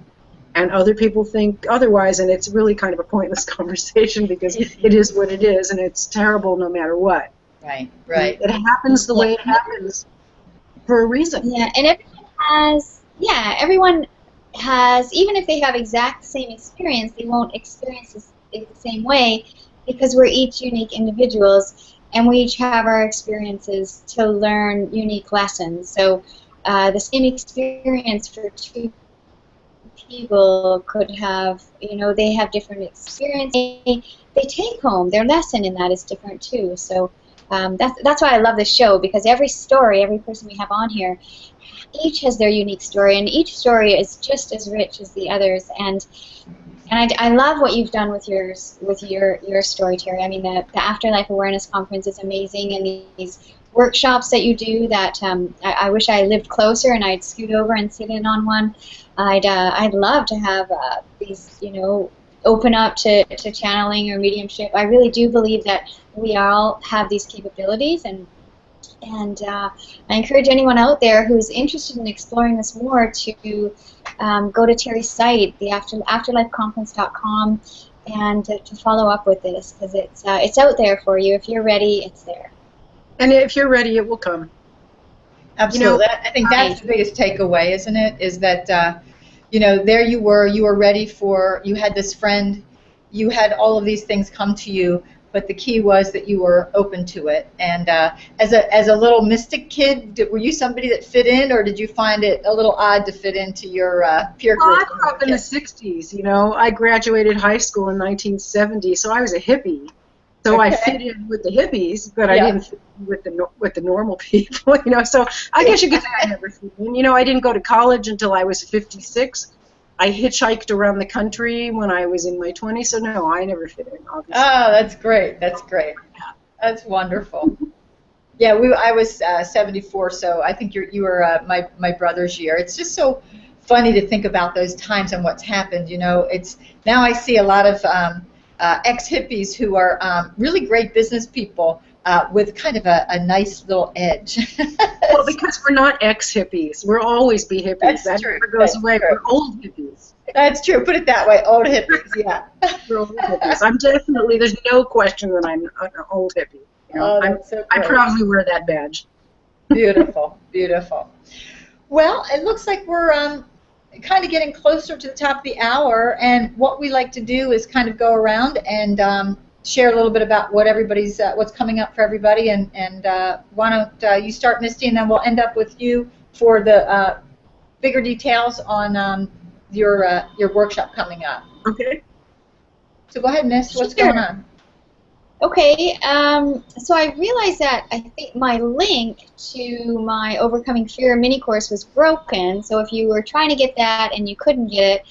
And other people think otherwise, and it's really kind of a pointless conversation because it is what it is, and it's terrible no matter what. Right. Right. It happens the way it happens for a reason. Yeah, and everyone has, even if they have exact same experience, they won't experience it the same way because we're each unique individuals, and we each have our experiences to learn unique lessons. So the same experience for two people could have, you know, they have different experiences. They take home, their lesson in that is different too. So that's why I love this show, because every story, every person we have on here, each has their unique story, and each story is just as rich as the others. And I love what you've done with your story, Terri. I mean, the Afterlife Awareness Conference is amazing, and these workshops that you do that I wish I lived closer and I'd scoot over and sit in on one. I'd love to have these, you know, open up to channeling or mediumship. I really do believe that we all have these capabilities, and I encourage anyone out there who's interested in exploring this more to go to Terri's site, the afterlifeconference.com, and to follow up with this, because it's out there for you. If you're ready, it's there. And if you're ready, it will come. Absolutely. I think that's the biggest takeaway, isn't it? Is that, you know, there you were ready for, you had this friend, you had all of these things come to you, but the key was that you were open to it. And as a little mystic kid, were you somebody that fit in, or did you find it a little odd to fit into your peer group? Well, I grew up in the 60s, you know. I graduated high school in 1970, so I was a hippie. So I fit in with the hippies, but I didn't fit in with the normal people, you know. So I guess you could say I never fit in. You know, I didn't go to college until I was 56. I hitchhiked around the country when I was in my 20s, so no, I never fit in, obviously. Oh, that's great. That's great. That's wonderful. Yeah, I was 74, so I think you were my brother's year. It's just so funny to think about those times and what's happened. You know, now I see a lot of ex-hippies who are really great business people with kind of a nice little edge. Well, because we're not ex-hippies. We'll always be hippies. That never goes away. We're old hippies. That's true. Put it that way. Old hippies, yeah. We're old hippies. I'm definitely, there's no question that I'm an old hippie. You know, that's so I great. proudly wear that badge. Beautiful, beautiful. Well, it looks like we're kind of getting closer to the top of the hour, and what we like to do is kind of go around and share a little bit about what everybody's what's coming up for everybody, and why don't you start, Misty, and then we'll end up with you for the bigger details on your workshop coming up. Okay. So go ahead, Miss. What's going on? Okay, so I realized that I think my link to my Overcoming Fear mini course was broken. So if you were trying to get that and you couldn't get it,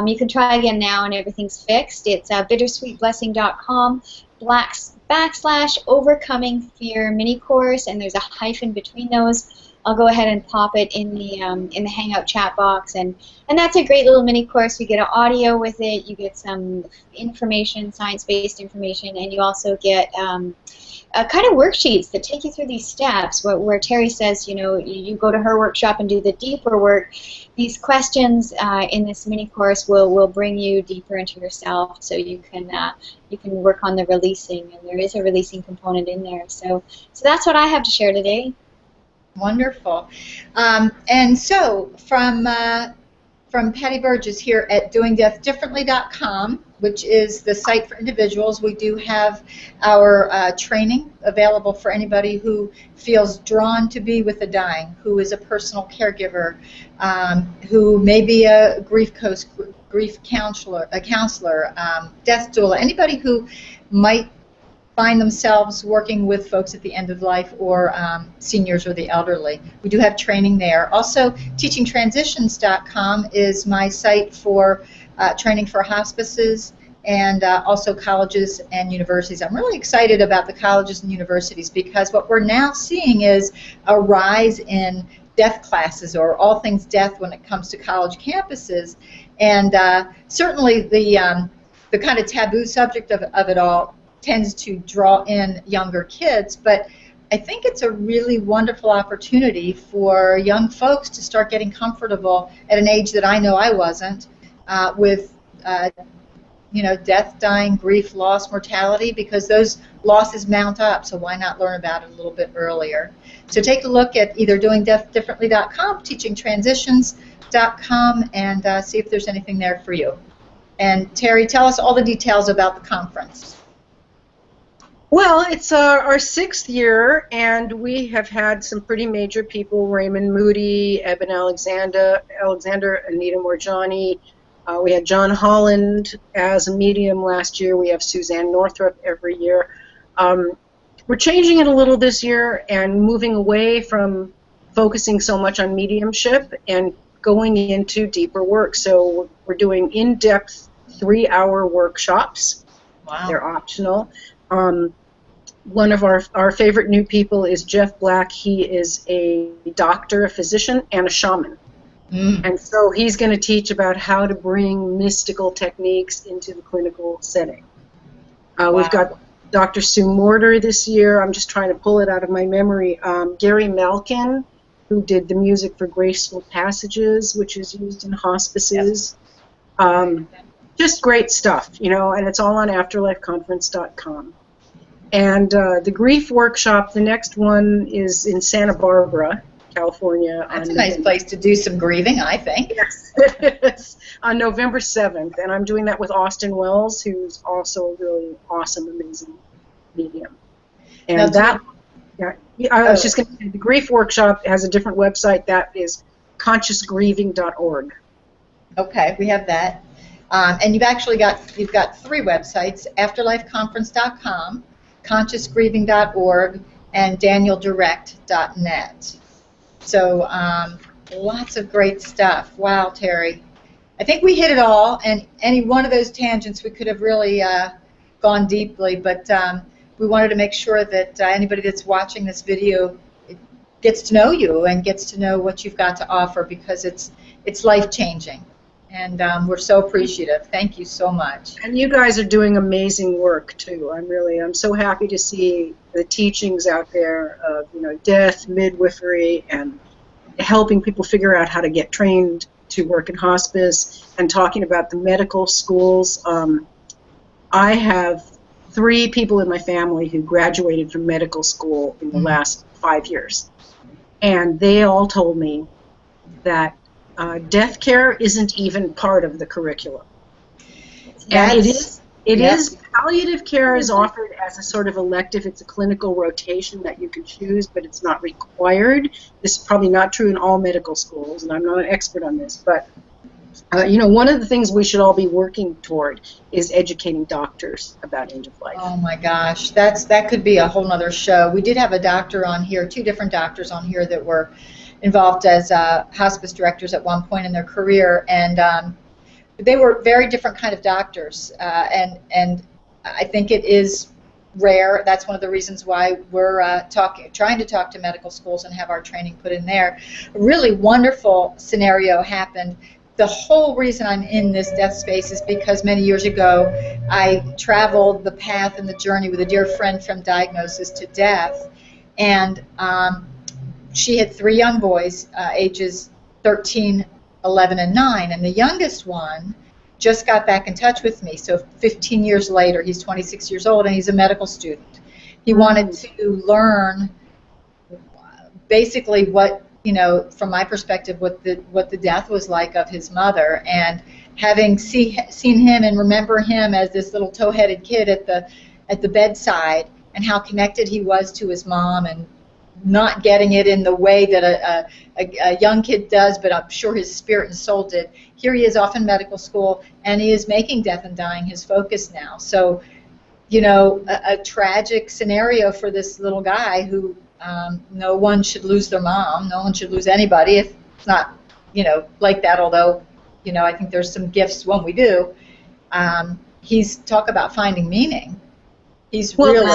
you can try again now and everything's fixed. It's bittersweetblessing.com/overcoming fear mini course, and there's a hyphen between those. I'll go ahead and pop it in the Hangout chat box, and that's a great little mini course. You get an audio with it, you get some information, science-based information, and you also get kind of worksheets that take you through these steps. Where Terri says, you know, you go to her workshop and do the deeper work. These questions in this mini course will bring you deeper into yourself, so you can work on the releasing, and there is a releasing component in there. So that's what I have to share today. Wonderful. And so from Patty Burgess here at doingdeathdifferently.com, which is the site for individuals, we do have our training available for anybody who feels drawn to be with the dying, who is a personal caregiver, who may be a grief counselor, death doula, anybody who might find themselves working with folks at the end of life, or seniors or the elderly. We do have training there. Also, teachingtransitions.com is my site for training for hospices and also colleges and universities. I'm really excited about the colleges and universities because what we're now seeing is a rise in death classes, or all things death, when it comes to college campuses. And certainly the kind of taboo subject of it all tends to draw in younger kids, but I think it's a really wonderful opportunity for young folks to start getting comfortable at an age that I know I wasn't with you know, death, dying, grief, loss, mortality, because those losses mount up, so why not learn about it a little bit earlier? So take a look at either doingdeathdifferently.com, teachingtransitions.com, and see if there's anything there for you. And Terri, tell us all the details about the conference. Well, it's our 6th year, and we have had some pretty major people: Raymond Moody, Eben Alexander, Anita Morjani. We had John Holland as a medium last year. We have Suzanne Northrup every year. We're changing it a little this year and moving away from focusing so much on mediumship and going into deeper work. So we're doing in-depth 3-hour workshops. Wow. They're optional. One of our favorite new people is Jeff Black. He is a doctor, a physician, and a shaman. And so he's going to teach about how to bring mystical techniques into the clinical setting. Wow. We've got Dr. Sue Morter this year. I'm just trying to pull it out of my memory. Gary Melkin, who did the music for Graceful Passages, which is used in hospices. Yes. Just great stuff, you know, and it's all on afterlifeconference.com. And the grief workshop, the next one is in Santa Barbara, California. That's a nice place to do some grieving, I think. Yes, it is, on November 7th. And I'm doing that with Austin Wells, who's also a really awesome, amazing medium. And I was just going to say, the grief workshop has a different website. That is consciousgrieving.org. Okay, we have that. And you've got 3 websites: afterlifeconference.com, consciousgrieving.org, and danieldirect.net. So lots of great stuff. Wow, Terri. I think we hit it all, and any one of those tangents we could have really gone deeply, but we wanted to make sure that anybody that's watching this video gets to know you and gets to know what you've got to offer, because it's life-changing. And we're so appreciative. Thank you so much. And you guys are doing amazing work too. I'm so happy to see the teachings out there of, you know, death, midwifery, and helping people figure out how to get trained to work in hospice, and talking about the medical schools. I have 3 people in my family who graduated from medical school in the last 5 years, and they all told me that death care isn't even part of the curriculum. And it is palliative care is offered as a sort of elective. It's a clinical rotation that you can choose, but it's not required. This is probably not true in all medical schools, and I'm not an expert on this, but you know, one of the things we should all be working toward is educating doctors about end of life. Oh my gosh, that could be a whole nother show. We did have a doctor on here, 2 different doctors on here that were involved as hospice directors at one point in their career, and they were very different kind of doctors, and I think it is rare. That's one of the reasons why we're trying to talk to medical schools and have our training put in there. A really wonderful scenario happened. The whole reason I'm in this death space is because many years ago I traveled the path and the journey with a dear friend from diagnosis to death, and she had 3 young boys, ages 13, 11, and 9, and the youngest one just got back in touch with me. So 15 years later, he's 26 years old, and he's a medical student. He wanted to learn basically what, you know, from my perspective, what the death was like of his mother, and having seen him and remember him as this little tow-headed kid at the bedside, and how connected he was to his mom, and not getting it in the way that a young kid does, but I'm sure his spirit and soul did. Here he is off in medical school, and he is making death and dying his focus now. So, you know, a tragic scenario for this little guy who no one should lose their mom. No one should lose anybody if it's not, you know, like that, although, you know, I think there's some gifts when we do. He's talk about finding meaning. He's really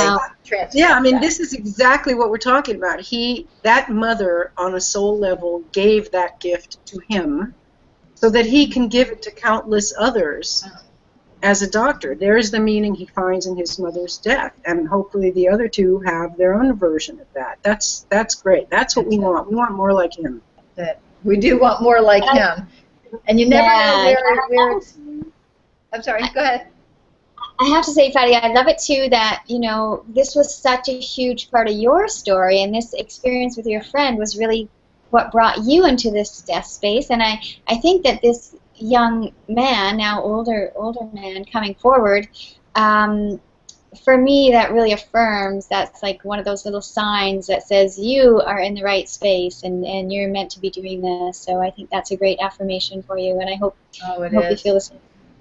transformed. Yeah, I mean, this is exactly what we're talking about. That mother, on a soul level, gave that gift to him so that he can give it to countless others as a doctor. There's the meaning he finds in his mother's death, and hopefully the other 2 have their own version of that. That's great. That's what we want. We want more like him. We do want more like him. And you never know where it's... I'm sorry, go ahead. I have to say, Patty, I love it too that, you know, this was such a huge part of your story, and this experience with your friend was really what brought you into this death space. And I think that this young man, now older man coming forward, for me, that really affirms, that's like one of those little signs that says you are in the right space, and you're meant to be doing this. So I think that's a great affirmation for you, and I hope, you feel the same.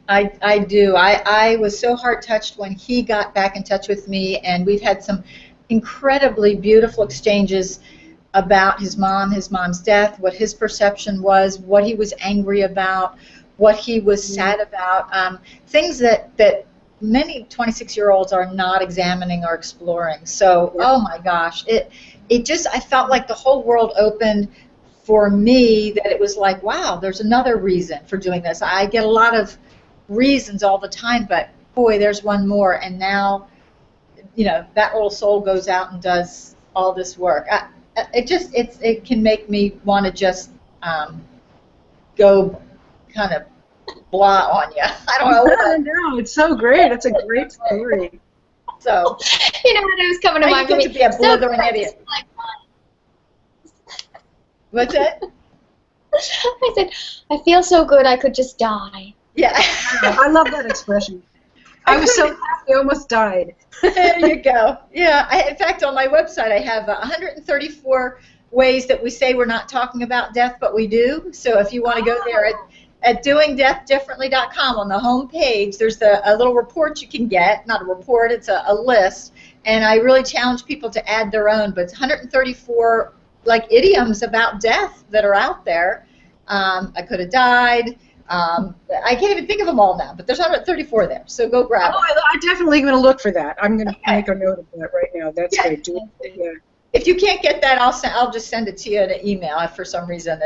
I do. I was so heart-touched when he got back in touch with me, and we've had some incredibly beautiful exchanges about his mom's death, what his perception was, what he was angry about, what he was sad about, things that many 26-year-olds are not examining or exploring. So, oh my gosh, it just, I felt like the whole world opened for me, that it was like, wow, there's another reason for doing this. I get a lot of reasons all the time, but boy, there's one more, and now, you know, that little soul goes out and does all this work. It can make me want to just go kind of blah on you. I don't know. No, it's so great. It's a great story. So, you know what was coming to mind for me? To be a blithering idiot. What's that? I said, I feel so good I could just die. Yeah. I love that expression. I was so happy I almost died. There you go. Yeah. In fact, on my website, I have 134 ways that we say we're not talking about death, but we do. So if you want to go there at doingdeathdifferently.com, on the home page, there's a little report you can get. Not a report, it's a list. And I really challenge people to add their own. But it's 134 like idioms about death that are out there. I could have died. I can't even think of them all now, but there's 134 there, so go grab them. I'm definitely going to look for that. I'm going to make a note of that right now. That's great. If you can't get that, I'll just send it to you in an email if for some reason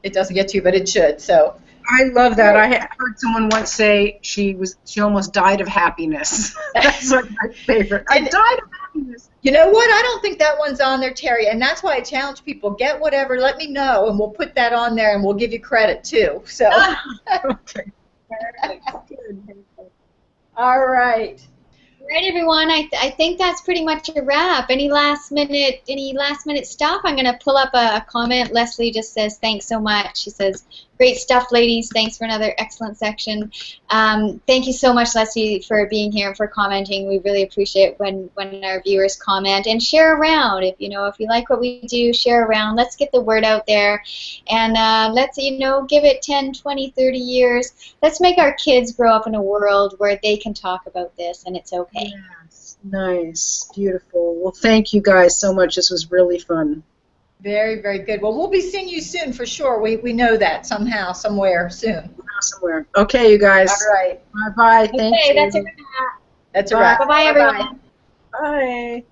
it doesn't get to you, but it should. So I love that. I heard someone once say she almost died of happiness. That's like my favorite. I died of happiness. You know what? I don't think that one's on there, Terry, and that's why I challenge people. Get whatever, let me know, and we'll put that on there, and we'll give you credit, too. So. Okay. All right. right, everyone. I think that's pretty much a wrap. Any last minute stuff? I'm gonna pull up a comment. Leslie just says thanks so much. She says great stuff, ladies. Thanks for another excellent section. Thank you so much, Leslie, for being here and for commenting. We really appreciate when our viewers comment and share around. If you like what we do, share around. Let's get the word out there, and let's give it 10, 20, 30 years. Let's make our kids grow up in a world where they can talk about this and it's okay. Yes, nice, beautiful. Well, thank you guys so much. This was really fun. Very, very good. Well, we'll be seeing you soon for sure. We know that somehow, somewhere soon. Somewhere. Okay, you guys. All right. Bye-bye. Thank you. Okay, that's a wrap. That's a wrap. Bye-bye, everyone. Bye.